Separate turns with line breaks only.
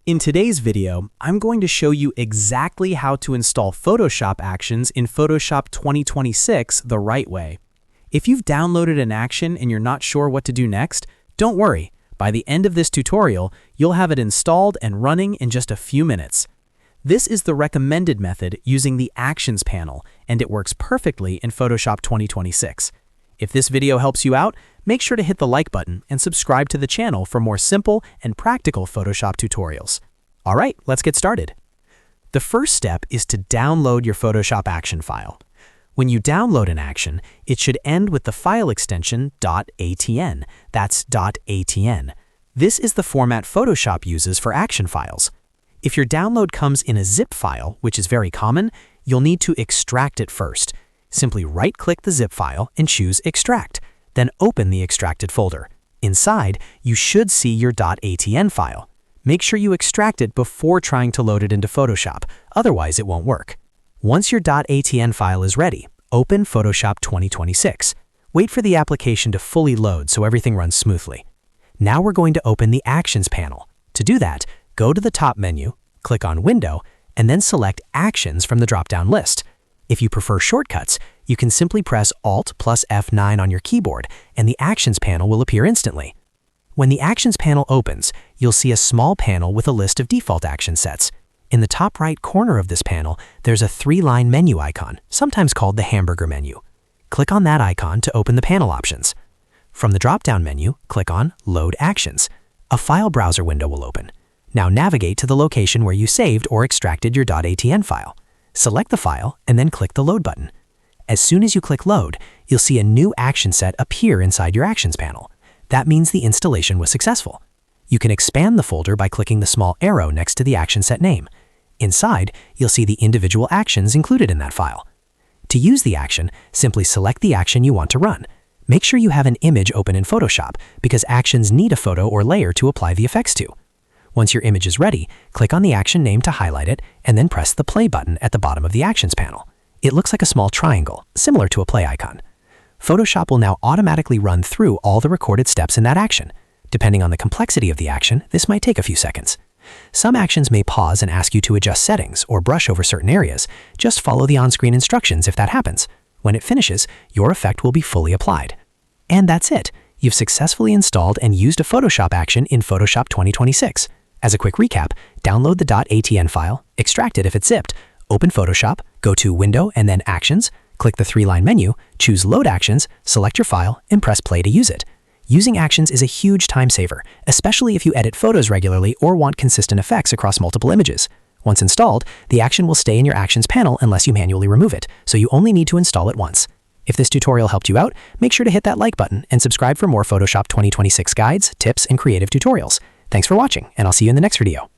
In today's video, I'm going to show you exactly how to install Photoshop actions in Photoshop 2026 the right way. If you've downloaded an action and you're not sure what to do next, don't worry. By the end of this tutorial, you'll have it installed and running in just a few minutes. This is the recommended method using the Actions panel, and it works perfectly in Photoshop 2026. If this video helps you out, make sure to hit the like button and subscribe to the channel for more simple and practical Photoshop tutorials. All right, let's get started. The first step is to download your Photoshop action file. When you download an action, it should end with the file extension .atn. That's .atn. This is the format Photoshop uses for action files. If your download comes in a zip file, which is very common, you'll need to extract it first. Simply right-click the zip file and choose Extract. Then open the extracted folder. Inside, you should see your .atn file. Make sure you extract it before trying to load it into Photoshop, otherwise it won't work. Once your .atn file is ready, open Photoshop 2026. Wait for the application to fully load so everything runs smoothly. Now we're going to open the Actions panel. To do that, go to the top menu, click on Window, and then select Actions from the drop-down list. If you prefer shortcuts, you can simply press Alt plus F9 on your keyboard, and the Actions panel will appear instantly. When the Actions panel opens, you'll see a small panel with a list of default action sets. In the top right corner of this panel, there's a three-line menu icon, sometimes called the hamburger menu. Click on that icon to open the panel options. From the drop-down menu, click on Load Actions. A file browser window will open. Now navigate to the location where you saved or extracted your .atn file. Select the file and then click the Load button. As soon as you click Load, you'll see a new action set appear inside your Actions panel. That means the installation was successful. You can expand the folder by clicking the small arrow next to the action set name. Inside, you'll see the individual actions included in that file. To use the action, simply select the action you want to run. Make sure you have an image open in Photoshop because actions need a photo or layer to apply the effects to. Once your image is ready, click on the action name to highlight it and then press the play button at the bottom of the Actions panel. It looks like a small triangle, similar to a play icon. Photoshop will now automatically run through all the recorded steps in that action. Depending on the complexity of the action, this might take a few seconds. Some actions may pause and ask you to adjust settings or brush over certain areas. Just follow the on-screen instructions if that happens. When it finishes, your effect will be fully applied. And that's it. You've successfully installed and used a Photoshop action in Photoshop 2026. As a quick recap, download the .atn file, extract it if it's zipped, open Photoshop, go to Window and then Actions, click the three-line menu, choose Load Actions, select your file, and press play to use it. Using actions is a huge time saver, especially if you edit photos regularly or want consistent effects across multiple images. Once installed, the action will stay in your Actions panel unless you manually remove it, so you only need to install it once. If this tutorial helped you out, make sure to hit that like button and subscribe for more Photoshop 2026 guides, tips, and creative tutorials. Thanks for watching, and I'll see you in the next video.